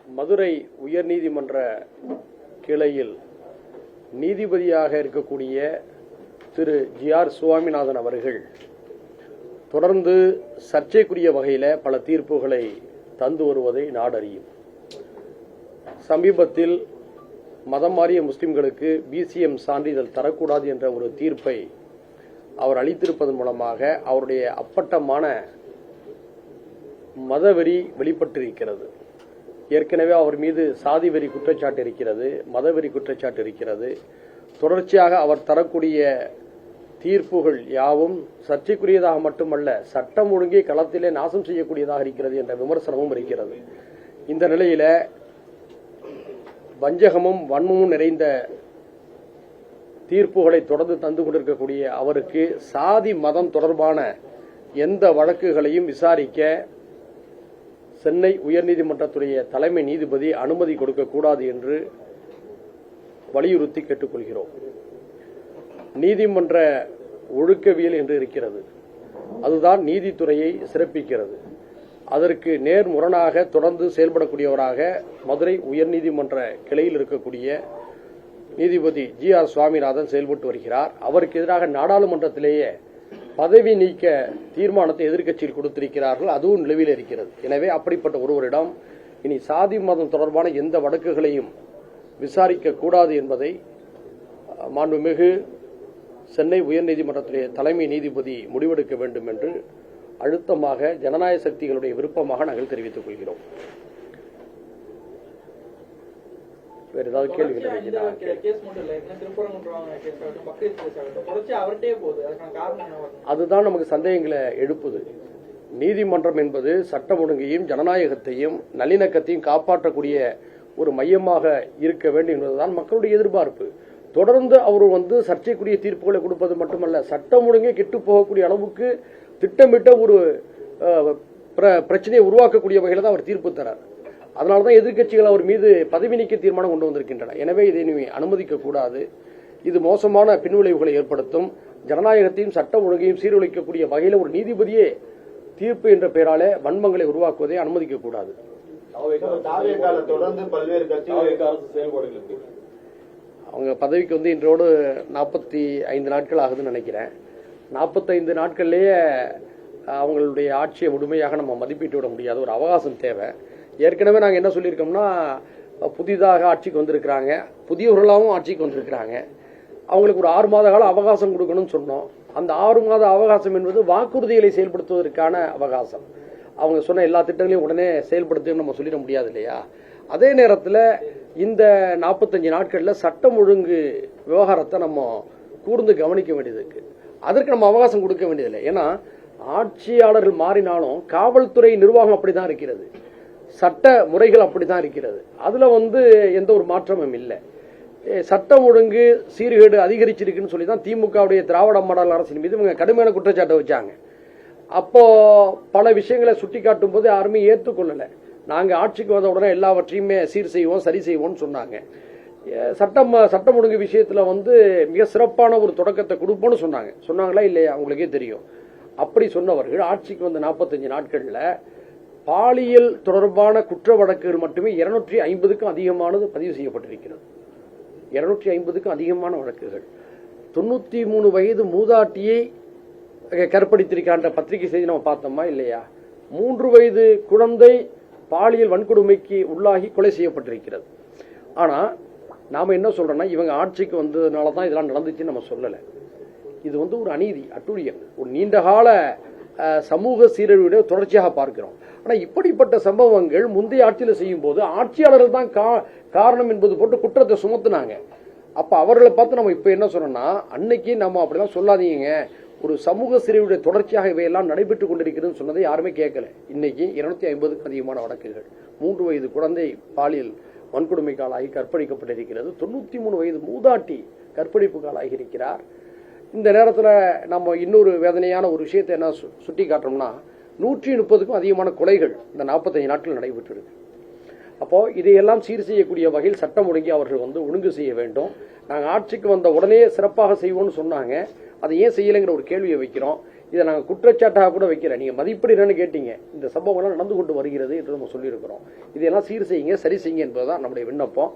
மதுரை உயர்நீதிமன்ற கிளையில் நீதிபதியாக இருக்கக்கூடிய திரு ஜி.ஆர். சுவாமிநாதன் அவர்கள் தொடர்ந்து சர்ச்சைக்குரிய வகையில் பல தீர்ப்புகளை தந்து வருவதை நாடறியும். சமீபத்தில் மதம் மாறிய முஸ்லிம்களுக்கு பிசிஎம் சான்றிதழ் தரக்கூடாது என்ற ஒரு தீர்ப்பை அவர் அளித்திருப்பதன் மூலமாக அவருடைய அப்பட்டமான மதவெறி வெளிப்பட்டிருக்கிறது. ஏற்கனவே அவர் மீது சாதி வெறி குற்றச்சாட்டு இருக்கிறது, மதவெறி குற்றச்சாட்டு இருக்கிறது. தொடர்ச்சியாக அவர் தரக்கூடிய தீர்ப்புகள் யாவும் சர்ச்சைக்குரியதாக மட்டுமல்ல, சட்டம் ஒழுங்கை களத்திலே நாசம் செய்யக்கூடியதாக இருக்கிறது என்ற விமர்சனமும் இருக்கிறது. இந்த நிலையில வஞ்சகமும் வன்மமும் நிறைந்த தீர்ப்புகளை தொடர்ந்து தந்து கொண்டிருக்கக்கூடிய அவருக்கு சாதி மதம் தொடர்பான எந்த வழக்குகளையும் விசாரிக்க சென்னை உயர்நீதிமன்றத்துடைய தலைமை நீதிபதி அனுமதி கொடுக்கக்கூடாது என்று வலியுறுத்தி கேட்டுக்கொள்கிறோம். நீதிமன்ற ஒழுக்கவியல் என்று இருக்கிறது, அதுதான் நீதித்துறையை சிறப்பிக்கிறது. அதற்கு நேர்முரணாக தொடர்ந்து செயல்படக்கூடியவராக மதுரை உயர்நீதிமன்ற கிளையில் இருக்கக்கூடிய நீதிபதி ஜி.ஆர். சுவாமிநாதன் செயல்பட்டு வருகிறார். அவருக்கு எதிராக நாடாளுமன்றத்திலேயே பதவி நீக்க தீர்மானத்தை எதிர்க்கட்சியில் கொடுத்திருக்கிறார்கள், அதுவும் நிலுவையில் இருக்கிறது. எனவே அப்படிப்பட்ட ஒருவரிடம் இனி சாதி மதம் தொடர்பான எந்த வழக்குகளையும் விசாரிக்க கூடாது என்பதை மாண்புமிகு சென்னை உயர்நீதிமன்றத்துடைய தலைமை நீதிபதி முடிவெடுக்க வேண்டும் என்று அழுத்தமாக ஜனநாயக சக்திகளுடைய விருப்பமாக நாங்கள் தெரிவித்துக் கொள்கிறோம். வேற ஏதாவது கேள்வி? அதுதான் நமக்கு சந்தேகங்களை எழுப்புது. நீதிமன்றம் என்பது சட்டம் ஒழுங்கையும் ஜனநாயகத்தையும் நல்லிணக்கத்தையும் காப்பாற்றக்கூடிய ஒரு மையமாக இருக்க வேண்டும் என்பதுதான் மக்களுடைய எதிர்பார்ப்பு. தொடர்ந்து அவர் சர்ச்சைக்குரிய தீர்ப்புகளை கொடுப்பது மட்டுமல்ல, சட்டம் ஒழுங்கை கெட்டு போகக்கூடிய அளவுக்கு திட்டமிட்ட ஒரு பிரச்சனையை உருவாக்கக்கூடிய வகையில் தான் அவர் தீர்ப்பு தரார். அதனால்தான் எதிர்க்கட்சிகள் அவர் மீது பதவி நீக்க தீர்மானம் கொண்டு வந்திருக்கின்றன. எனவே இதை நீ அனுமதிக்க கூடாது. இது மோசமான பின்விளைவுகளை ஏற்படுத்தும். ஜனநாயகத்தையும் சட்ட ஒழுங்கையும் சீர்குலைக்கக்கூடிய வகையில் ஒரு நீதிபதியே தீர்ப்பு என்ற பெயராலே வன்மங்களை உருவாக்குவதை அனுமதிக்க கூடாது. அவங்க பதவிக்கு இன்றோடு 45 நாட்கள் ஆகுதுன்னு நினைக்கிறேன். 45 நாட்கள்லேயே அவங்களுடைய ஆட்சியை முழுமையாக நம்ம மதிப்பீட்டு விட முடியாது, ஒரு அவகாசம் தேவை. ஏற்கனவே நாங்கள் என்ன சொல்லியிருக்கோம்னா, புதிதாக ஆட்சிக்கு வந்திருக்கிறாங்க, புதியவர்களாகவும் ஆட்சிக்கு வந்திருக்கிறாங்க, அவங்களுக்கு ஒரு 6 மாத கால அவகாசம் கொடுக்கணும்னு சொன்னோம். அந்த 6 மாத அவகாசம் என்பது வாக்குறுதிகளை செயல்படுத்துவதற்கான அவகாசம். அவங்க சொன்ன எல்லா திட்டங்களையும் உடனே செயல்படுத்த நம்ம சொல்லிட முடியாது இல்லையா? அதே நேரத்தில் இந்த 45 நாட்களில் சட்டம் ஒழுங்கு விவகாரத்தை நம்ம கூர்ந்து கவனிக்க வேண்டியது இருக்கு. அதற்கு நம்ம அவகாசம் கொடுக்க வேண்டியதில்லை. ஏன்னா ஆட்சியாளர்கள் மாறினாலும் காவல்துறை நிர்வாகம் அப்படிதான் இருக்கிறது, சட்ட முறைகள் அப்படிதான் இருக்கிறது. அதுல எந்த ஒரு மாற்றமும் இல்லை. சட்டம் ஒழுங்கு சீர்கேடு அதிகரிச்சிருக்குன்னு சொல்லி தான் திமுகவுடைய திராவிட மாடல் அரசின் மீது இவங்க கடுமையான குற்றச்சாட்டை வச்சாங்க. அப்போ பல விஷயங்களை சுட்டி காட்டும் போது யாருமே ஏற்றுக்கொள்ளல. நாங்க ஆட்சிக்கு வந்த உடனே எல்லாவற்றையுமே சீர் செய்வோம், சரி செய்வோம்னு சொன்னாங்க. சட்டம் ஒழுங்கு விஷயத்துல மிக சிறப்பான ஒரு தொடக்கத்தை கொடுப்போம்னு சொன்னாங்களா இல்லையா? அவங்களுக்கே தெரியும். அப்படி சொன்னவர்கள் ஆட்சிக்கு 45 நாட்கள்ல பாலியல் தொடர்பான குற்ற வழக்குகள் மட்டுமே 250க்கும் அதிகமானது பதிவு செய்யப்பட்டிருக்கிறது. 250க்கும் அதிகமான வழக்குகள். 93 வயது மூதாட்டியை கற்பழித்திருக்கின்ற பத்திரிகை செய்தி நம்ம பார்த்தோமா இல்லையா? 3 வயது குழந்தை பாலியல் வன்கொடுமைக்கு உள்ளாகி கொலை செய்யப்பட்டிருக்கிறது. ஆனா நாம என்ன சொல்றோம்னா, இவங்க ஆட்சிக்கு வந்ததுனாலதான் இதெல்லாம் நடந்துச்சுன்னு நம்ம சொல்லல. இது ஒரு அநீதி, அட்டூழியம், ஒரு நீண்டகால சமூக சீரழிவுடைய தொடர்ச்சியாக பார்க்கிறோம். ஆனா இப்படிப்பட்ட சம்பவங்கள் முந்தைய ஆட்சியில் செய்யும் போது ஆட்சியாளர்கள் தான் காரணம் என்பது போட்டு குற்றத்தை சுமத்துனாங்க. அப்ப அவர்களை பார்த்து நம்ம இப்ப என்ன சொன்னோம்னா, அன்னைக்கு நம்ம அப்படிலாம் சொல்லாதீங்க, ஒரு சமூக சீரழிவுடைய தொடர்ச்சியாக இவையெல்லாம் நடைபெற்றுக் கொண்டிருக்கிறதுன்னு சொன்னதை யாருமே கேட்கல. இன்னைக்கு 250க்கும் அதிகமான வழக்குகள். 3 வயது குழந்தை பாலியல் வன்கொடுமைக்காலாகி கற்பழிக்கப்பட்டிருக்கிறது. 93 வயது மூதாட்டி கற்பழிப்பு காலாகி இருக்கிறார். இந்த நேரத்தில் நம்ம இன்னொரு வேதனையான ஒரு விஷயத்தை என்ன சுட்டி காட்டுறோம்னா, 130க்கும் அதிகமான கொலைகள் இந்த 45 நாட்கள் நடைபெற்றிருக்கு. அப்போ இதையெல்லாம் சீர் செய்யக்கூடிய வகையில் சட்டம் ஒழுங்கி அவர்கள் ஒழுங்கு செய்ய வேண்டும். நாங்கள் ஆட்சிக்கு வந்த உடனே சிறப்பாக செய்வோம்னு சொன்னாங்க, அதை ஏன் செய்யலைங்கிற ஒரு கேள்வியை வைக்கிறோம். இதை நாங்கள் குற்றச்சாட்டாக கூட வைக்கிறேன். நீங்கள் மதிப்பீடு என்னன்னு கேட்டீங்க. இந்த சம்பவங்கள்லாம் நடந்து கொண்டு வருகிறது என்று நம்ம சொல்லியிருக்கிறோம். இதையெல்லாம் சீர் செய்யுங்க, சரி செய்யுங்க என்பதுதான் நம்முடைய விண்ணப்பம்.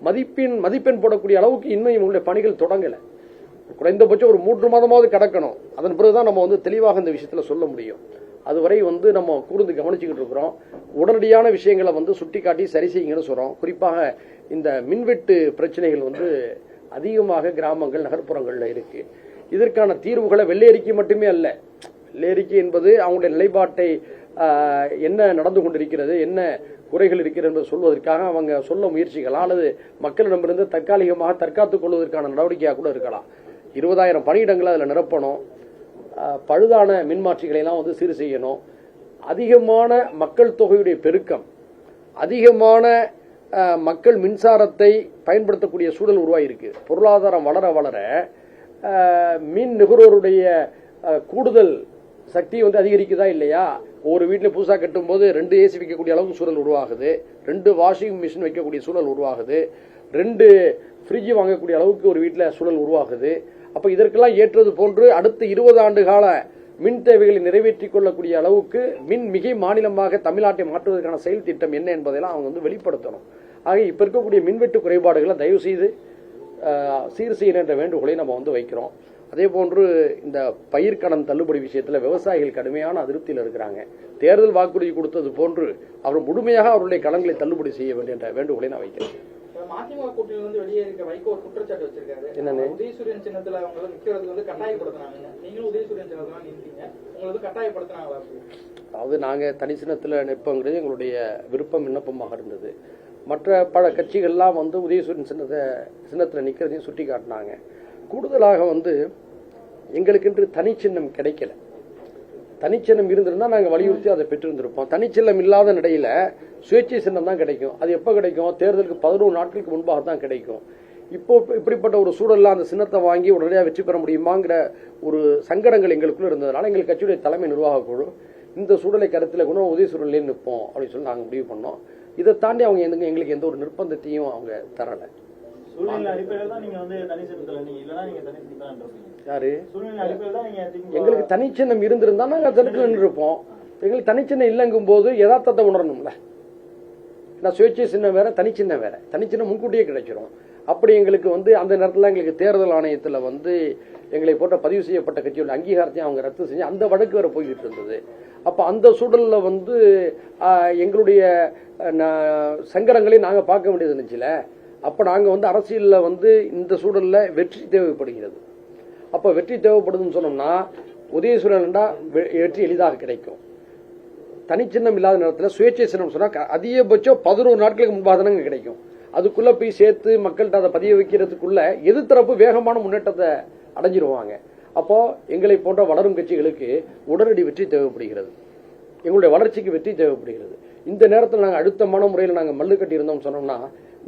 மதிப்பெண் போடக்கூடிய அளவுக்கு இன்னும் இவங்களுடைய பணிகள் தொடங்கலை. குறைந்தபட்சம் ஒரு 3 மாதமாவது கடக்கணும். அதன் பிறகுதான் நம்ம வந்து தெளிவாக இந்த விஷயத்துல சொல்ல முடியும். அதுவரை வந்து நம்ம கூர்ந்து கவனிச்சுக்கிட்டு இருக்கிறோம். உடனடியான விஷயங்களை வந்து சுட்டி காட்டி சரி செய்யுங்கன்னு சொல்றோம். குறிப்பாக இந்த மின்வெட்டு பிரச்சனைகள் வந்து அதிகமாக கிராமங்கள் நகர்ப்புறங்கள்ல இருக்கு. இதற்கான தீர்வுகளை வெள்ளையறிக்கை மட்டுமே அல்ல. வெள்ளையறிக்கை என்பது அவங்களுடைய நிலைப்பாட்டை என்ன நடந்து கொண்டிருக்கிறது, என்ன குறைகள் இருக்கிறது என்று சொல்வதற்காக அவங்க சொல்ல முயற்சிக்கலாம், அல்லது மக்களிடமிருந்து தற்காலிகமாக தற்காத்துக் கொள்வதற்கான நடவடிக்கையாக கூட இருக்கலாம். 20,000 பணியிடங்களை அதில் நிரப்பணும். பழுதான மின்மாற்றிகளை எல்லாம் வந்து சீர் செய்யணும். அதிகமான மக்கள் தொகையுடைய பெருக்கம், அதிகமான மக்கள் மின்சாரத்தை பயன்படுத்தக்கூடிய சூழல் உருவாகிருக்கு. பொருளாதாரம் வளர வளர மின் நுகர்வோருடைய கூடுதல் சக்தி வந்து அதிகரிக்குதா இல்லையா? ஒரு வீட்டில் புதுசாக கட்டும் போது 2 ஏசி வைக்கக்கூடிய அளவுக்கு சூழல் உருவாகுது, 2 வாஷிங் மிஷின் வைக்கக்கூடிய சூழல் உருவாகுது, 2 ஃப்ரிட்ஜ் வாங்கக்கூடிய அளவுக்கு ஒரு வீட்டில் சூழல் உருவாகுது. அப்போ இதற்கெல்லாம் ஏற்றது போன்று அடுத்த 20 ஆண்டு கால மின் தேவைகளை நிறைவேற்றிக் கொள்ளக்கூடிய அளவுக்கு மின் மிகை மாநிலமாக தமிழ்நாட்டை மாற்றுவதற்கான செயல் திட்டம் என்ன என்பதெல்லாம் அவங்க வந்து வெளிப்படுத்தணும். ஆக இப்ப இருக்கக்கூடிய மின்வெட்டு குறைபாடுகளை தயவு செய்து சீர் செய்யணும் என்ற வேண்டுகோளை நம்ம வந்து வைக்கிறோம். அதே போன்று இந்த பயிர்க்கடன் தள்ளுபடி விஷயத்தில் விவசாயிகள் கடுமையான அதிருப்தியில் இருக்கிறாங்க. தேர்தல் வாக்குறுதி கொடுத்தது போன்று அவர் முழுமையாக அவருடைய கடன்களை தள்ளுபடி செய்ய வேண்டும் என்ற வேண்டுகோளை நான் வைக்கிறேன். மதிமுக கூட்டணியிலிருந்து வெளியே இருக்க வைகோ ஒரு குற்றச்சாட்டு வச்சிருக்காரு. என்னன்னு? உதயசூரியன் சின்னத்துல அவங்க நிக்கிறது வந்து கட்டாயப்படுத்தினாங்க. நீங்களும் உதயசூரியன் சின்னத்துல நின்றீங்க, உங்களுக்கு கட்டாயப்படுத்தினாங்களா? அதாவது நாங்க தனி சின்னத்துல நிற்போங்கிறது எங்களுடைய விருப்பம் விண்ணப்பமாக இருந்தது. மற்ற பல கட்சிகள்லாம் வந்து உதயசூரியன் சின்னத்துல நிக்கிறதையும் சுட்டி காட்டினாங்க. கூடுதலாக வந்து எங்களுக்கென்று தனிச்சின்னம் கிடைக்கல. தனிச்சின்னம் இருந்திருந்தா நாங்கள் வலியுறுத்தி அதை பெற்றிருந்திருப்போம். தனிச்சின்னம் இல்லாத நிலையில சுயேட்சை சின்னம் தான் கிடைக்கும். அது எப்போ கிடைக்கும்? தேர்தலுக்கு 11 நாட்களுக்கு முன்பாக தான் கிடைக்கும். இப்போ இப்படிப்பட்ட ஒரு சூழல்ல அந்த சின்னத்தை வாங்கி உடனடியாக வெற்றி பெற முடியுமாங்கிற ஒரு சங்கடங்கள் எங்களுக்குள்ள இருந்ததுனால எங்கள் கட்சியுடைய தலைமை நிர்வாக குழு இந்த சூழலை கருத்தில் கொண்டு உதயசூரியன்லேயே நிற்போம் அப்படின்னு சொல்லி நாங்கள் முடிவு பண்ணோம். இதை தாண்டி அவங்க எங்களுக்கு எந்த ஒரு நிர்பந்தத்தையும் அவங்க தரலை. எங்களுக்கு தனிச்சின்னம் இருந்திருந்தா நாங்கள் அதற்கு நின்றுப்போம். எங்களுக்கு தனிச்சின்னம் இல்லைங்கும் போது யதார்த்தத்தை உணரணும்ல. நான் சுயேட்சை சின்னம் வேற, தனிச்சின்னம் வேற. தனிச்சின்னம் முன்கூட்டியே கிடைச்சிடும். அப்படி எங்களுக்கு வந்து அந்த நேரத்தில் எங்களுக்கு தேர்தல் ஆணையத்தில் வந்து எங்களை போட்ட பதிவு செய்யப்பட்ட கட்சியோட அங்கீகாரத்தையும் அவங்க ரத்து செஞ்சு அந்த வழக்கு வேற போய்கிட்டு இருந்தது. அப்போ அந்த சூழலில் வந்து எங்களுடைய சங்கடங்களை நாங்கள் பார்க்க வேண்டியது இருந்துச்சுல. அப்போ நாங்கள் வந்து அரசியலில் வந்து இந்த சூழலில் வெற்றி தேவைப்படுகிறது. அப்போ வெற்றி தேவைப்படுதுன்னு சொன்னோம்னா உதயசூரியன்டா வெற்றி எளிதாக கிடைக்கும். தனிச்சின்னம் இல்லாத நேரத்தில் சுயேட்சை சின்னம் சொன்னால் அதிகபட்சம் 11 நாட்களுக்கு முன்பாக தானே கிடைக்கும். அதுக்குள்ள போய் சேர்த்து மக்கள்கிட்ட அதை பதிய வைக்கிறதுக்குள்ள எதிர்த்தரப்பு வேகமான முன்னேற்றத்தை அடைஞ்சிருவாங்க. அப்போ எங்களை போன்ற வளரும் கட்சிகளுக்கு உடனடி வெற்றி தேவைப்படுகிறது. எங்களுடைய வளர்ச்சிக்கு வெற்றி தேவைப்படுகிறது. இந்த நேரத்தில் நாங்கள் அழுத்தமான முறையில் நாங்கள் மல்லு கட்டி இருந்தோம் சொன்னோம்னா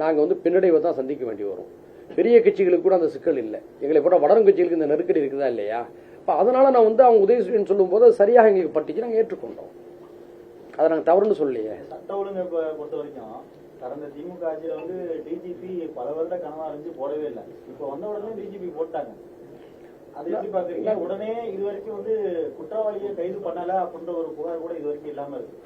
நாங்கள் வந்து பின்னடைவை தான் சந்திக்க வேண்டி வரும். பெரிய கட்சிகளுக்கு கூட அந்த சிக்கல் இல்லை. எங்களை போன்ற வளரும் கட்சிகளுக்கு இந்த நெருக்கடி இருக்குதா இல்லையா? இப்போ அதனால நான் வந்து அவங்க உதயசூரியன் சொல்லும் போது சரியாக எங்களுக்கு பட்டுச்சு, நாங்கள் ஏற்றுக்கொண்டோம். அதை நாங்கள் தவறுன்னு சொல்லலையே. சட்ட ஒழுங்கை பொறுத்த வரைக்கும் கடந்த திமுக ஆட்சியில் வந்து டிஜிபி பல வருட கனவா இருந்துச்சு, போடவே இல்லை. இப்போ வந்த உடனே டிஜிபி போட்டாங்க. அது எப்படி பாக்குறீங்க? உடனே இது வரைக்கும் வந்து குற்றவாளியை கைது பண்ணல அப்படின்ற ஒரு புகார் கூட இது வரைக்கும் இல்லாம இருக்கு.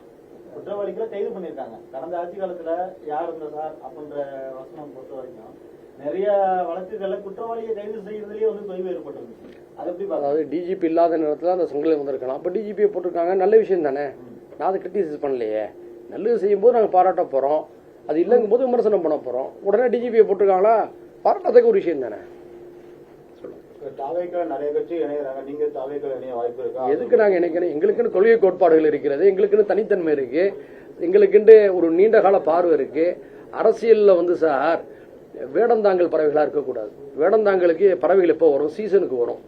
குற்றவாளிகளை கைது பண்ணிருக்காங்க. கடந்த ஆட்சி காலத்துல யார் இருந்த சார் அப்படின்ற வசனம் பொறுத்த வரைக்கும் நிறைய வழக்குகளை குற்றவாளியை கைது செய்யறதுலயே வந்து தொய்வு ஏற்பட்டிருக்கு. அது எப்படி பாக்க? அதாவது டிஜிபி இல்லாத நேரத்தில் அந்த சங்கலை வந்திருக்கலாம். அப்போ டிஜிபியை போட்டிருக்காங்க, நல்ல விஷயம் தானே. நான் அதை கிரிட்டிசைஸ் பண்ணலையே. நல்லது செய்யும் போது நாங்கள் பாராட்ட போறோம், அது இல்லைங்கும் போது விமர்சனம் பண்ண போறோம். உடனே டிஜிபியை போட்டிருக்காங்களா, பாராட்டத்துக்கு ஒரு விஷயம் தானே. நிறைய கட்சி இணைகிறாங்க, நீங்க இணைய வாய்ப்பு இருக்கா? எதுக்கு நாங்க இணைக்கணும்? எங்களுக்குன்னு கொள்கை கோட்பாடுகள் இருக்கிறது, எங்களுக்குன்னு தனித்தன்மை இருக்கு, எங்களுக்குன்னு ஒரு நீண்ட கால பார்வை இருக்கு. அரசியல்ல வந்து சார் வேடந்தாங்கல் பறவைகளா இருக்கக்கூடாது. வேடந்தாங்களுக்கு பறவைகள் எப்போ வரும்? சீசனுக்கு வரும்.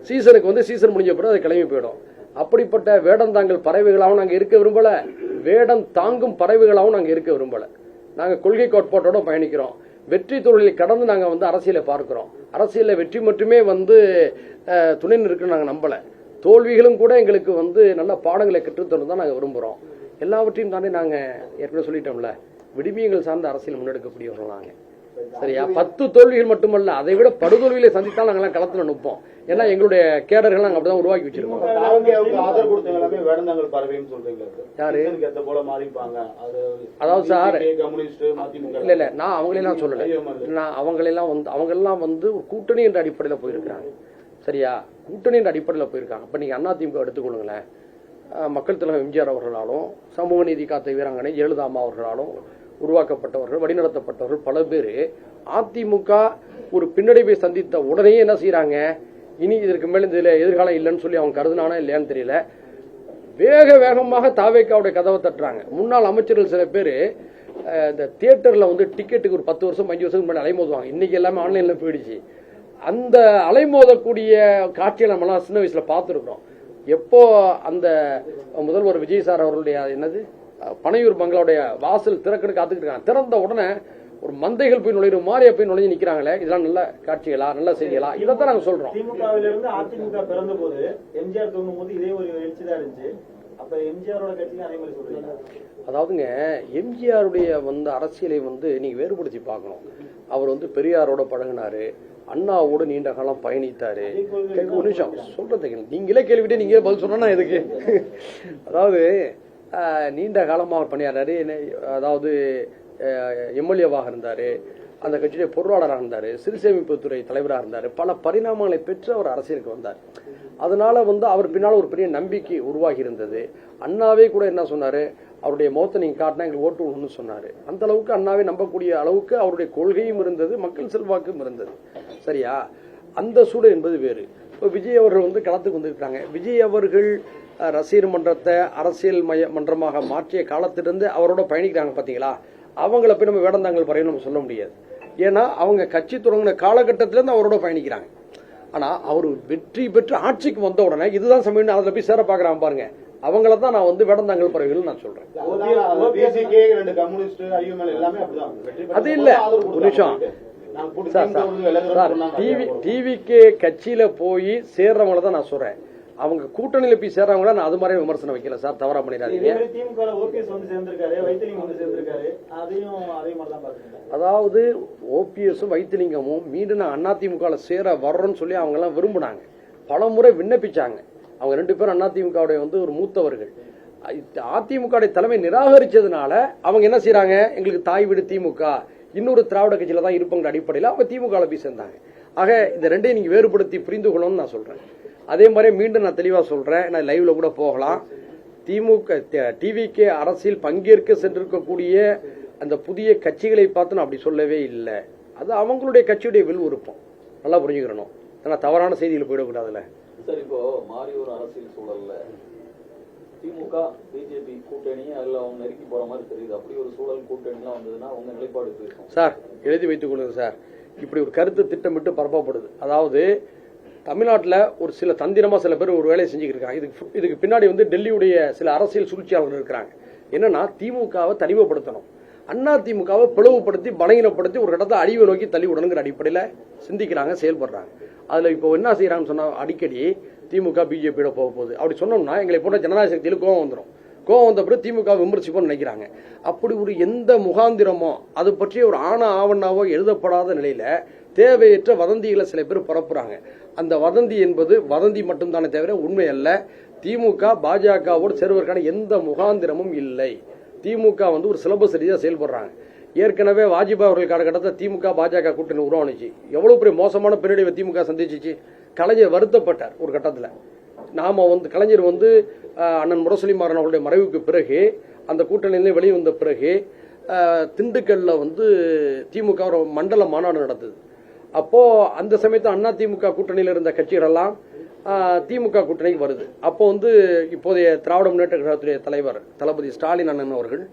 சீசனுக்கு வந்து சீசன் முடிஞ்ச பிறகு அது கிளம்பி போயிடும். அப்படிப்பட்ட வேடந்தாங்கல் பறவைகளாகவும் நாங்கள் இருக்க விரும்பல, வேடம் தாங்கும் பறவைகளாகவும் நாங்கள் இருக்க விரும்பல. நாங்கள் கொள்கை கோட்பாட்டோட பயணிக்கிறோம். வெற்றி தோல்வியை கடந்து நாங்கள் வந்து அரசியலை பார்க்கிறோம். அரசியலில் வெற்றி மட்டுமே வந்து துணை நிற்கணும்னு நாங்கள் நம்பலை. தோல்விகளும் கூட எங்களுக்கு வந்து நல்ல பாடங்களை கற்றுத்தரணும் தான் நாங்கள் விரும்புகிறோம். எல்லாவற்றையும் தாண்டி நாங்கள் ஏற்கனவே சொல்லிட்டோம்ல, விடுமியங்கள் சார்ந்த அரசியல் முன்னெடுக்கக்கூடியவர்கள் நாங்கள். சரியா? 10 தோல்விகள் மட்டுமல்ல, அதை விட படுதோல்விகளை சந்தித்தால் நாங்கெல்லாம் களத்துல நிற்போம். ஏன்னா எங்களுடைய கேடர்கள் நாங்க அப்படிதான் உருவாக்கி வச்சிருக்கோம். ஆதரவு கொடுத்தவங்க எல்லாமே வேடந்தாங்கல் பறவைன்னு சொல்றீங்களா? யாரு? ஏத்த போல மாறிப்பாங்க. அதாவது சார், கம்யூனிஸ்ட் மதிமுக இல்ல நான் அவங்களெல்லாம் சொல்லல. நான் அவங்கெல்லாம் வந்து ஒரு கூட்டணி என்ற அடிப்படையில் போயிருக்காங்க. சரியா? கூட்டணி என்ற அடிப்படையில் போயிருக்காங்க. இப்ப நீங்க அதிமுக எடுத்துக்கொள்ளுங்களேன். மக்கள் தலைவர் எம்ஜிஆர் அவர்களாலும் சமூக நீதி காத்த வீராங்கனை ஜெயலலிதா அம்மா அவர்களாலும் உருவாக்கப்பட்டவர்கள், வழிநடத்தப்பட்டவர்கள் பல பேர் அதிமுக ஒரு பின்னடைவை சந்தித்த உடனே என்ன செய்யறாங்க, இனி இதற்கு மேல இதுல எதிர்காலம் இல்லைன்னு சொல்லி அவங்க கருதுனானா இல்லையான்னு தெரியல, வேகமாக தாவேக்காவுடைய கதவை தட்டுறாங்க. முன்னாள் அமைச்சர்கள் சில பேர் இந்த தியேட்டர்ல வந்து டிக்கெட்டுக்கு ஒரு 10 வருஷம் 5 வருஷத்துக்கு முன்னாடி அலைமோதுவாங்க. இன்னைக்கு எல்லாமே ஆன்லைன்ல போயிடுச்சு. அந்த அலைமோதக்கூடிய காட்சியை நம்மளாம் சின்ன வயசுல பார்த்துருக்கோம். எப்போ அந்த முதல்வர் விஜய் சார் அவர்களுடைய என்னது பனையூர் பங்களாவுடைய வாசல் திறக்கணும் காத்துக்கிட்டு இருக்காங்க. திறந்த உடனே ஒரு மந்தைகள் போய் நுழையிற மாதிரியா போய் நுழைஞ்சு நிக்கிறாங்களே, இதெல்லாம் நல்ல காட்சிகளா, நல்ல செய்திகளா? இதைத்தான் நாங்க சொல்றோம். திமுகவிலிருந்து அதிமுக பிறந்த போது எம்ஜிஆர் தோணும் போது இதே ஒரு எழுச்சி தான் இருந்துச்சு. அப்ப எம்ஜிஆரோட கட்சியும் அதே மாதிரி சொல்றீங்க? அதாவதுங்க, எம்ஜிஆருடைய வந்து அரசியலை வந்து நீங்க வேறுபடுத்தி பார்க்கணும். அவர் வந்து பெரியாரோட பழகினாரு, அண்ணாவோடு நீண்ட காலம் பயணித்தாரு. ஒரு நிமிஷம் சொல்றதுக்கு நீங்களே கேள்விட்டே நீங்களே பதில் சொன்னா எதுக்கு? அதாவது நீண்ட காலமாக பணியாறாரு. அதாவது எம்எல்ஏவாக இருந்தாரு, அந்த கட்சியுடைய பொருளாளராக இருந்தாரு, சிறு சேமிப்புத்துறை தலைவராக இருந்தாரு. பல பரிணாமங்களை பெற்று அவர் அரசியலுக்கு வந்தார். அதனால வந்து அவர் பின்னால் ஒரு பெரிய நம்பிக்கை உருவாகி இருந்தது. அண்ணாவே கூட என்ன சொன்னாரு, அவருடைய முகத்தை நீங்க காட்டினா எங்களுக்கு ஓட்டு விடணும்னு சொன்னாரு. அந்த அளவுக்கு அண்ணாவே நம்பக்கூடிய அளவுக்கு அவருடைய கொள்கையும் இருந்தது, மக்கள் செல்வாக்கும் இருந்தது. சரியா? அந்த சூழல் என்பது வேறு. இப்போ விஜய் அவர்கள் வந்து களத்துக்கு வந்திருக்காங்க. விஜய் அவர்கள் ரசிகர் மன்றத்தை அரசியல் மன்றமாக மாற்றிய காலத்திலிருந்து அவரோட பயணிக்கிறாங்க. பாத்தீங்களா? அவங்கள போய் நம்ம வேடந்தாங்கல் பறவை நம்ம சொல்ல முடியாது. ஏன்னா அவங்க கட்சி தொடங்கின காலகட்டத்திலிருந்து அவரோட பயணிக்கிறாங்க. ஆனா அவர் வெற்றி பெற்று ஆட்சிக்கு வந்த உடனே இதுதான் சமயம் அதுல போய் சேர பாக்குறாங்க பாருங்க. அவங்கள தான் நான் வந்து வேடந்தாங்கல் பறவைகள் நான் சொல்றேன். அது இல்ல, ஒரு நிமிஷம் டிவிக்கு கட்சியில போய் சேர்றவங்கள தான் நான் சொல்றேன். அவங்க கூட்டணியில போய் சேர்றவங்கள நான் அது மாதிரி விமர்சனம் வைக்கல சார், தவறா பண்ணிடாதீங்க. அதாவது ஓபிஎஸும் வைத்திலிங்கமும் மீண்டும் நான் அதிமுக சேர வர்றோம்னு சொல்லி அவங்க எல்லாம் விரும்பினாங்க, பல முறை விண்ணப்பிச்சாங்க. அவங்க 2 பேரும் அதிமுகவுடைய வந்து ஒரு மூத்தவர்கள். அதிமுக தலைமை நிராகரிச்சதுனால அவங்க என்ன செய்யறாங்க, எங்களுக்கு தாய் வீடு திமுக, இன்னொரு திராவிட கட்சியில தான் இருப்பங்க அடிப்படையில் அவங்க திமுக போய் சேர்ந்தாங்க. ஆக இந்த ரெண்டையும் நீங்க வேறுபடுத்தி புரிந்து கொள்ளணும்னு நான் சொல்றேன். அதே மாதிரி மீண்டும் நான் தெளிவா சொல்றேன், நான் லைவ்ல கூட போகலாம். திமுக டிவிக்கு அரசியல் பங்கேற்க சென்றிருக்கக்கூடிய அந்த புதிய கட்சிகளை பார்த்து நான் அப்படி சொல்லவே இல்லை. அது அவங்களுடைய கட்சியுடைய வில் விருப்பம், நல்லா புரிஞ்சுக்கிறணும். ஏன்னா தவறான செய்திகள் போயிடக்கூடாதுல்ல சார். இப்போ மாறி ஒரு அரசியல் சூழல்ல திமுக பிஜேபி கூட்டணி அதுல அவங்க நெருக்கி போற மாதிரி தெரியுது. அப்படி ஒரு சூழல் கூட்டணிலாம் வந்ததுன்னா உங்க நிலைப்பாடு இருக்கும் சார்? எழுதி வைத்துக் கொள்ளுங்க சார். இப்படி ஒரு கருத்து திட்டமிட்டு பரப்பப்படுது. அதாவது தமிழ்நாட்டில் ஒரு சில தந்திரமா சில பேர் ஒரு வேலையை செஞ்சுக்கிட்டு இருக்காங்க. இதுக்கு பின்னாடி வந்து டெல்லியுடைய சில அரசியல் சூழ்ச்சியாளர்கள் இருக்கிறாங்க. என்னன்னா திமுகவை தனிமைப்படுத்தணும், அண்ணா திமுகவை பிளவுபடுத்தி பலகீனப்படுத்தி ஒரு இடத்தை அழிவை நோக்கி தள்ளி விடணுங்கிற அடிப்படையில் சிந்திக்கிறாங்க, செயல்படுறாங்க. அதுல இப்போ என்ன செய்யறாங்கன்னு சொன்னா, அடிக்கடி திமுக பிஜேபியோட போக போகுது அப்படி சொன்னோம்னா எங்களை போன்ற ஜனநாயக சக்தியில் கோவம் வந்துடும். கோவம் வந்த பிறகு திமுக விமர்சிப்போம்னு நினைக்கிறாங்க. அப்படி ஒரு எந்த முகாந்திரமோ அது பற்றிய ஒரு ஆவணாவோ எழுதப்படாத நிலையில தேவையற்ற வதந்திகளை சில பேர் பரப்புறாங்க. அந்த வதந்தி என்பது வதந்தி மட்டும்தானே தவிர உண்மை அல்ல. திமுக பாஜகவோடு சேர்வதற்கான எந்த முகாந்திரமும் இல்லை. திமுக வந்து ஒரு சிலபஸ் ரீதியாக செயல்படுறாங்க. ஏற்கனவே வாஜ்பாய் அவர்கள் காலகட்டத்தில் திமுக பாஜக கூட்டணி உருவானுச்சு. எவ்வளவு பெரிய மோசமான பின்னடைவை திமுக சந்திச்சிச்சு. கலைஞர் வருத்தப்பட்டார் ஒரு கட்டத்தில். நாம வந்து கலைஞர் வந்து அண்ணன் முரசொலி மாறன் அவர்களுடைய மறைவுக்கு பிறகு அந்த கூட்டணியிலே வெளியே வந்த பிறகு திண்டுக்கல்ல வந்து திமுக ஒரு மண்டல மாநாடு நடந்தது. அப்போ அந்த சமயத்தில் அண்ணா திமுக கூட்டணியில் இருந்த கட்சிகள் எல்லாம் திமுக கூட்டணிக்கு வருது. அப்போ வந்து இப்போதைய திராவிட முன்னேற்ற கழகத்துடைய தலைவர் தளபதி ஸ்டாலின் அண்ணன் அவர்கள்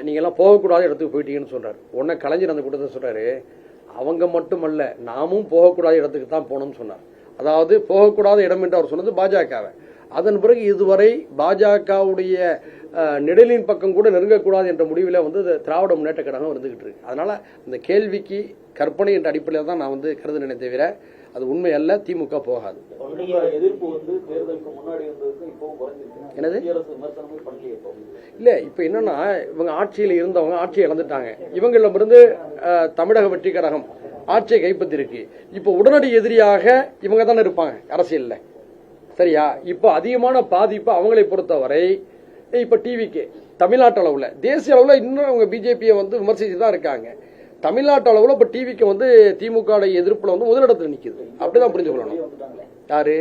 நீங்க எல்லாம் போகக்கூடாத இடத்துக்கு போயிட்டீங்கன்னு சொல்றாரு. உடனே கலைஞர் அந்த கூட்டத்தை சொல்றாரு, அவங்க மட்டுமல்ல நாமும் போகக்கூடாத இடத்துக்கு தான் போகணும்னு சொன்னார். அதாவது போகக்கூடாத இடம் என்று அவர் சொன்னது பாஜகவை. அதன் பிறகு இதுவரை பாஜகவுடைய நிழலின் பக்கம் கூட நெருங்கக்கூடாது என்ற முடிவில் வந்து திராவிட முன்னேற்ற கழகம் இருந்துகிட்டு இருக்கு. அதனால இந்த கேள்விக்கு கற்பனை என்ற அடிப்படையில் தான் நான் வந்து கருதுனேனே தவிர அது உண்மை அல்ல. திமுக போகாது. எதிர்ப்பு வந்து தேர்தலுக்கு முன்னாடி வந்ததுக்கு இப்பவும் குறைஞ்சிருக்கு. என்னது அரசு விமர்சனமே பண்ணலையே இப்போ. இல்ல இப்ப என்னன்னா, இவங்க ஆட்சியில் இருந்தவங்க ஆட்சியை இழந்துட்டாங்க. இவங்களிடமிருந்து தமிழக வெற்றி கழகம் ஆட்சியை கைப்பற்றிருக்கு. இப்ப உடனடி எதிரியாக இவங்க தானே இருப்பாங்க அரசியல்ல, சரியா? இப்ப அதிகமான பாதிப்பு அவங்களை பொறுத்தவரை இப்ப டிவிக்கு தமிழ்நாட்டு அளவுல, தேசிய அளவுல இன்னும் அவங்க பிஜேபியை வந்து விமர்சிச்சு தான் இருக்காங்க. தமிழ்நாட்டு அளவுல இப்ப டிவிக்கு வந்து திமுக எதிர்ப்புல வந்து முதலிடத்துல நிக்குது. அப்படிதான் புரிஞ்சு கொள்ளணும். யாரு?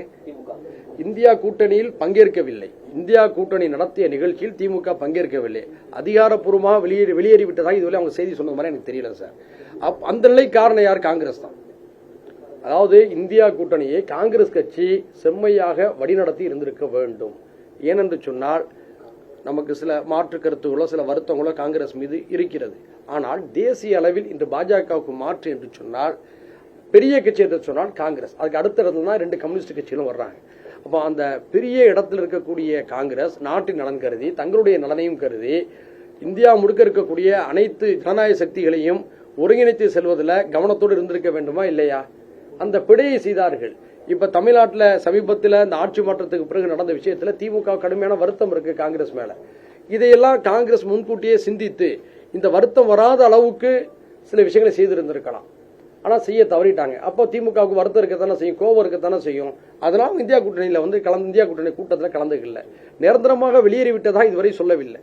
இந்தியா கூட்டணியில் பங்கேற்கவில்லை. இந்தியா கூட்டணி நடத்திய நிகழ்ச்சியில் திமுக பங்கேற்கவில்லை. அதிகாரப்பூர்வமாக வெளியேறிவிட்டதாக இதுவரை அவங்க செய்தி சொன்ன மாதிரி எனக்கு தெரியல சார். அந்த நிலை காரணம் யார்? காங்கிரஸ் தான். அதாவது இந்தியா கூட்டணியை காங்கிரஸ் கட்சி செம்மையாக வழிநடத்தி இருந்திருக்க வேண்டும். ஏனென்று சொன்னால் நமக்கு சில மாற்று கருத்துகளோ சில வருத்தங்களோ காங்கிரஸ் மீது இருக்கிறது. ஆனால் தேசிய அளவில் இன்று பாஜகவுக்கு மாற்று என்று சொன்னால், பெரிய கட்சி என்று சொன்னால் காங்கிரஸ், அதுக்கு அடுத்த இடத்துல தான் 2 கம்யூனிஸ்ட் கட்சிகளும் வர்றாங்க. அப்போ அந்த பெரிய இடத்தில் இருக்கக்கூடிய காங்கிரஸ் நாட்டின் நலன் கருதி, தங்களுடைய நலனையும் கருதி, இந்தியா முழுக்க இருக்கக்கூடிய அனைத்து ஜனநாயக சக்திகளையும் ஒருங்கிணைத்து செல்வதில் கவனத்தோடு இருந்திருக்க வேண்டுமா இல்லையா? அந்த பிழையை செய்தார்கள். இப்ப தமிழ்நாட்டில் சமீபத்தில் இந்த ஆட்சி மாற்றத்துக்கு பிறகு நடந்த விஷயத்துல திமுக கடுமையான வருத்தம் இருக்கு காங்கிரஸ் மேல. இதையெல்லாம் காங்கிரஸ் முன்கூட்டியே சிந்தித்து இந்த வருத்தம் வராத அளவுக்கு சில விஷயங்களை செய்திருந்திருக்கலாம். ஆனா செய்ய தவறிட்டாங்க. அப்போ திமுகவுக்கு வருத்தம் இருக்கத்தானே செய்யும், கோபம் இருக்கத்தானே செய்யும். அதனால இந்தியா கூட்டணியில வந்து இந்தியா கூட்டணி கூட்டத்தில் கலந்துக்கல. நிரந்தரமாக வெளியேறிவிட்டதா இதுவரை சொல்லவில்லை.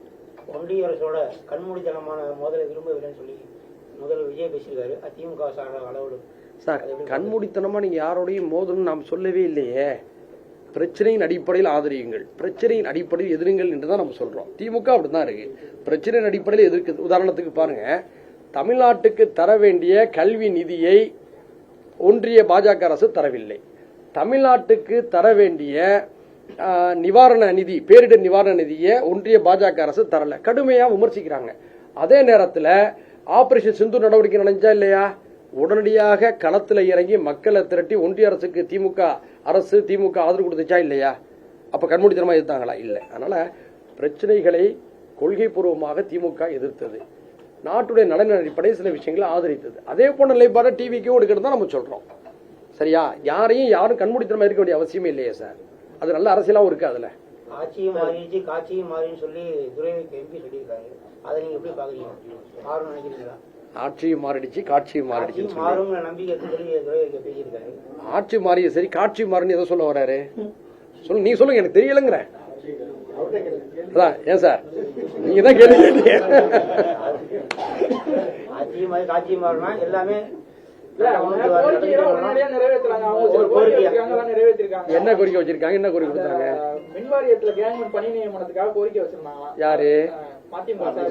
ஒன்றிய அரசோட கண்மூடித்தனமான மோதலை விரும்பவில்லைன்னு சொல்லி முதல்வர் விஜய் பேசியிருக்காரு. திமுக அளவு சார், கண்மூடித்தனமா நீங்க யாரோடையும் மோதலும் நாம் சொல்லவே இல்லையே. பிரச்சனையின் அடிப்படையில் ஆதரியுங்கள், பிரச்சனையின் அடிப்படையில் எதிருங்கள் என்றுதான் நம்ம சொல்றோம். திமுக அப்படிதான் இருக்கு. பிரச்சனையின் அடிப்படையில் எதிர்க்குது. உதாரணத்துக்கு பாருங்க, தமிழ்நாட்டுக்கு தர வேண்டிய கல்வி நிதியை ஒன்றிய பாஜக அரசு தரவில்லை. தமிழ்நாட்டுக்கு தர வேண்டிய நிவாரண நிதி, பேரிடர் நிவாரண நிதியை ஒன்றிய பாஜக அரசு தரல. கடுமையா விமர்சிக்கிறாங்க. அதே நேரத்தில் ஆபரேஷன் சிந்து நடவடிக்கை நடந்துச்சா இல்லையா? உடனடியாக களத்தில் இறங்கி மக்களை திரட்டி ஒன்றிய அரசுக்கு திமுக ஆதரவு கொடுத்துச்சா இல்லையா? அப்ப கண்மூடித்தனமா எதிர்த்தாங்களா? இல்லை. அதனால பிரச்சனைகளை கொள்கை பூர்வமாக திமுக எதிர்த்தது, நாட்டுடைய நலனின் அடிப்படையில் சில விஷயங்களை ஆதரித்தது. அதே போன்ற நிலைப்பாடு டிவிக்கும் எடுக்கிறது தான் நம்ம சொல்றோம். சரியா? யாரும் கண்மூடித்தனமா இருக்க வேண்டிய அவசியமே இல்லையே சார். அது நல்ல அரசியலாவும் இருக்கு. அதுல ஆட்சியும் மாறிடுச்சு காட்சியும் மாறின்னு சொல்லி துரை எம்பி சொல்லியிருக்காங்க. அதை நீங்க எப்படி பாக்குறீங்க? மாறும் நினைக்கிறீங்களா? ஆட்சியும் மாறிடுச்சு காட்சியும் மாறிடுச்சு. ஆட்சி மாறிய சரி, காட்சி மாறுன்னு எதை சொல்ல வர்றாரு? சொல்லுங்க, நீ சொல்லுங்க, எனக்கு தெரியலங்கிற. ஏன் சார் நீங்க தான் கேள்வி கேட்டீங்க. ஆட்சி மாறி காட்சி மாறினா எல்லாமே என்ன கோரிக்கை வச்சிருக்காங்க? என்ன கோரிக்கை கொடுத்தாங்க? மின்வாரியத்துல கேங்மேன் பணி நியமனத்துக்காக கோரிக்கை வச்சிருந்தாங்க. யாரு?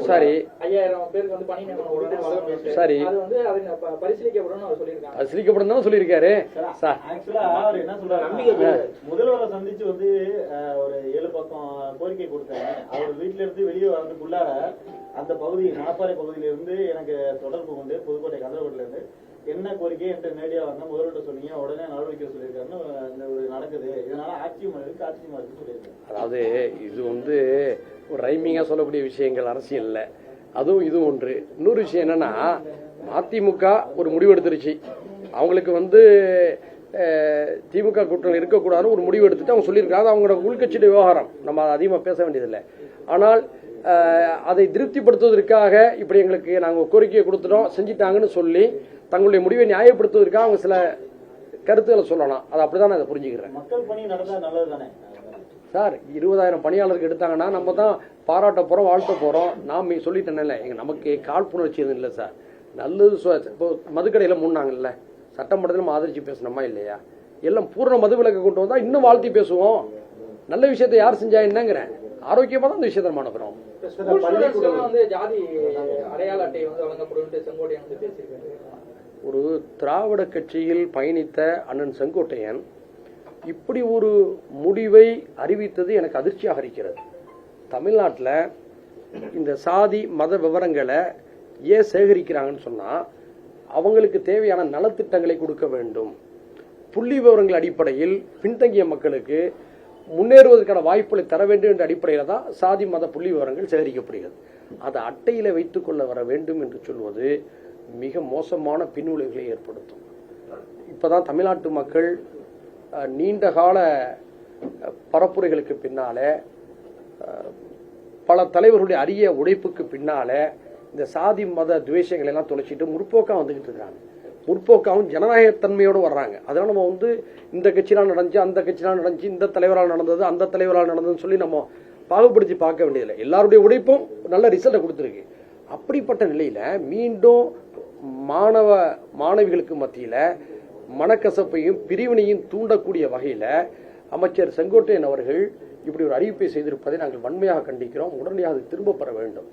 சரி, 5000 பேருக்கு வந்து பணி நியமனம். சரி, அது வந்து பரிசீலிக்கப்படும் சொல்லியிருக்காங்க. பரிசீலிக்கப்படும் தான் சொல்லியிருக்காரு. என்ன சொல்றாரு, முதல்வரை சந்திச்சு வந்து ஒரு 7 பக்கம் கோரிக்கை கொடுத்தாங்க. அவர் வீட்டுல இருந்து வெளியே வரதுக்குள்ளார அந்த பகுதி மணப்பாறை பகுதியில இருந்து எனக்கு தொடர்பு கொண்டு புதுக்கோட்டை கந்தரகோட்டில இருந்து என்ன கோரிக்கை என்று நேரடியா வந்தா முதல்வர்கிட்ட சொன்னீங்க, உடனே நடவடிக்கை சொல்லியிருக்காருன்னு இந்த ஒரு நடக்குது. இதனால ஆட்சி மாறி சொல்லியிருக்காரு. அதாவது இது வந்து ஒரு ரைமிங்கா சொல்லக்கூடிய விஷயங்கள் அரசியல்ல, அதுவும் இது ஒன்று. இன்னொரு விஷயம் என்னன்னா, அதிமுக ஒரு முடிவு எடுத்துருச்சு. அவங்களுக்கு வந்து திமுக கூட்டணி இருக்கக்கூடாதுன்னு ஒரு முடிவு எடுத்துட்டு அவங்க சொல்லியிருக்காங்க. அவங்களோட உள்கட்சியுடைய விவகாரம், நம்ம அதிகமாக பேச வேண்டியதில்லை. ஆனால் அதை திருப்திப்படுத்துவதற்காக இப்படி எங்களுக்கு நாங்கள் கோரிக்கையை கொடுத்துட்டோம் செஞ்சிட்டாங்கன்னு சொல்லி தங்களுடைய முடிவை நியாயப்படுத்துவதற்காக அவங்க சில கருத்துக்களை சொல்லலாம். அது அப்படிதான் நான் அதை புரிஞ்சுக்கிறேன். மக்கள் பணி நடந்தா நல்லது தானே சார்? 20,000 பணியாளருக்கு எடுத்தாங்கன்னா நம்ம தான் பாராட்ட போறோம், வாழ்த்த போறோம். நாம் சொல்லிட்டேன்ல, நமக்கு காழ்ப்புணர்ச்சி எதுவும் இல்லை சார். நல்லது. இப்போ மதுக்கடையில் மூணாங்கல்ல, சட்டமன்றத்தில் நம்ம ஆதரிச்சு பேசணுமா இல்லையா? எல்லாம் பூர்ண மது விலக்கு கொண்டு வந்தா இன்னும் வாழ்த்தி பேசுவோம். நல்ல விஷயத்தை யார் செஞ்சா என்னங்கிறேன். ஆரோக்கியமா தான் இந்த விஷயத்தை மாணவரும் ஜாதி அடையாள அட்டை வந்து வழங்கப்படும் செங்கோட்டையன் வந்து பேசியிருக்காரு. ஒரு திராவிட கட்சியில் பயணித்த அண்ணன் செங்கோட்டையன் இப்படி ஒரு முடிவை அறிவித்தது எனக்கு அதிர்ச்சியாக இருக்கிறது. தமிழ்நாட்டில் இந்த சாதி மத விவரங்களை ஏன் சேகரிக்கிறாங்கன்னு சொன்னா, அவங்களுக்கு தேவையான நலத்திட்டங்களை கொடுக்க வேண்டும். புள்ளி விவரங்கள் அடிப்படையில் பின்தங்கிய மக்களுக்கு முன்னேறுவதற்கான வாய்ப்புகளை தர வேண்டும் என்ற அடிப்படையில் தான் சாதி மத புள்ளி விவரங்கள் சேகரிக்கப்படுகிறது. அதை அட்டையில வைத்துக் கொள்ள வர வேண்டும் என்று சொல்வது மிக மோசமான பின்விளைவுகளை ஏற்படுத்தும். இப்போதான் தமிழ்நாட்டு மக்கள் நீண்ட கால பரப்புரைகளுக்கு பின்னாலே, பல தலைவர்களுடைய அரிய உழைப்புக்கு பின்னாலே இந்த சாதி மத துவேஷங்களை எல்லாம் தொலைச்சிட்டு முற்போக்கா வந்துகிட்டு இருக்காங்க. முற்போக்காவும் ஜனநாயகத்தன்மையோடு வர்றாங்க. அதனால நம்ம இந்த கட்சியால் நடந்துச்சு, அந்த கட்சியால் நடந்துச்சு, இந்த தலைவரால் நடந்தது, அந்த தலைவரால் நடந்ததுன்னு சொல்லி நம்ம பாகுபடுத்தி பார்க்க வேண்டியதில்லை. எல்லாருடைய உழைப்பும் நல்ல ரிசல்ட்டை கொடுத்துருக்கு. அப்படிப்பட்ட நிலையில மீண்டும் மாணவிகளுக்கு மத்தியில மனக்கசப்பையும் பிரிவினையும் தூண்டக்கூடிய வகையில அமைச்சர் செங்கோட்டையன் அவர்கள் இப்படி ஒரு அறிவிப்பை செய்திருப்பதை நாங்கள் வன்மையாக கண்டிக்கிறோம். உடனடியாக அது திரும்ப பெற வேண்டும்.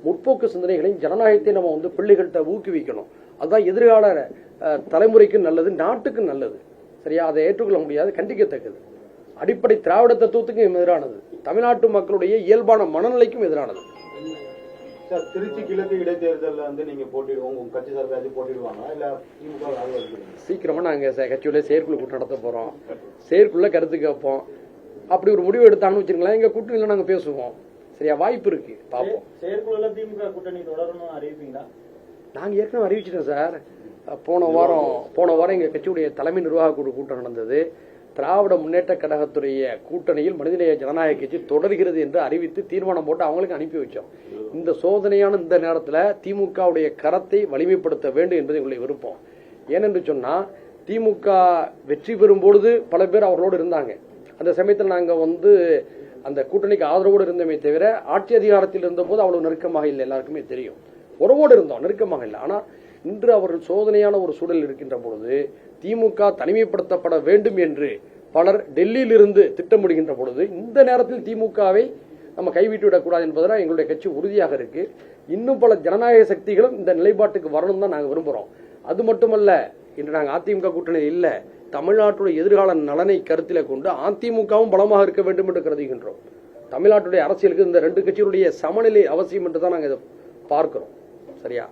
முற்போக்கு சிந்தனைகளையும் ஜனநாயகத்தை நம்ம பிள்ளைகள்கிட்ட ஊக்குவிக்கணும். அதுதான் எதிர்கால தலைமுறைக்கு நல்லது, நாட்டுக்கு நல்லது. சரியா? அதை ஏற்றுக்கொள்ள முடியாது, கண்டிக்கத்தக்கது. அடிப்படை திராவிட தத்துவத்துக்கும் எதிரானது, தமிழ்நாட்டு மக்களுடைய இயல்பான மனநிலைக்கும் எதிரானது. சார், திருச்சி கிழக்கு இடைத்தேர்தலில் நீங்க போட்டிடுவோம், உங்க கட்சி சார்பாக போட்டிடுவாங்க இல்ல திமுக? சீக்கிரமா நாங்க கட்சியுடைய செயற்குழு கூட்டம் நடத்த போறோம். செயற்குள்ள கருத்து கேட்போம். அப்படி ஒரு முடிவு எடுத்தாங்கன்னு வச்சுருங்களேன், எங்க கூட்டணியில நாங்க பேசுவோம். சரியா? வாய்ப்பு இருக்கு, பார்ப்போம். செயற்குழுல திமுக கூட்டணி தொடரணும் அறிவிப்பீங்களா? நாங்க ஏற்கனவே அறிவிச்சிட்டோம் சார். போன வாரம் எங்க கட்சியுடைய தலைமை நிர்வாக குழு கூட்டம் நடந்தது. திராவிட முன்னேற்ற கழகத்துடைய கூட்டணியில் மனிதநேய ஜனநாயக கட்சி தொடர்கிறது என்று அறிவித்து தீர்மானம் போட்டு அவங்களுக்கு அனுப்பி வச்சோம். இந்த சோதனையான இந்த நேரத்தில் திமுகவுடைய கரத்தை வலிமைப்படுத்த வேண்டும் என்பது எங்களுடைய விருப்பம். ஏனென்று சொன்னா, திமுக வெற்றி பெறும் பொழுது பல பேர் அவர்களோடு இருந்தாங்க. அந்த சமயத்தில் நாங்க அந்த கூட்டணிக்கு ஆதரவோடு இருந்தமே தவிர ஆட்சி அதிகாரத்தில் இருந்தபோது அவ்வளவு நெருக்கமாக இல்லை. எல்லாருக்குமே தெரியும், உறவோடு இருந்தோம், நெருக்கமாக இல்லை. ஆனால் இன்று அவர்கள் சோதனையான ஒரு சூழல் இருக்கின்ற பொழுது திமுக தனிமைப்படுத்தப்பட வேண்டும் என்று பலர் டெல்லியில் இருந்து திட்டமிடுகின்ற பொழுது இந்த நேரத்தில் திமுகவை நம்ம கைவிட்டுவிடக்கூடாது என்பதனால் எங்களுடைய கட்சி உறுதியாக இருக்கு. இன்னும் பல ஜனநாயக சக்திகளும் இந்த நிலைப்பாட்டுக்கு வரணும் தான் நாங்கள் விரும்புகிறோம். அது மட்டுமல்ல, இன்று நாங்கள் அதிமுக கூட்டணியில் இல்லை, தமிழ்நாட்டுடைய எதிர்கால நலனை கருத்தில் கொண்டு அதிமுகவும் பலமாக இருக்க வேண்டும் என்று கருதுகின்றோம். தமிழ்நாட்டுடைய அரசியலுக்கு இந்த ரெண்டு கட்சிகளுடைய சமநிலை அவசியம் என்று தான் நாங்கள் இதை பார்க்கிறோம். சரியா?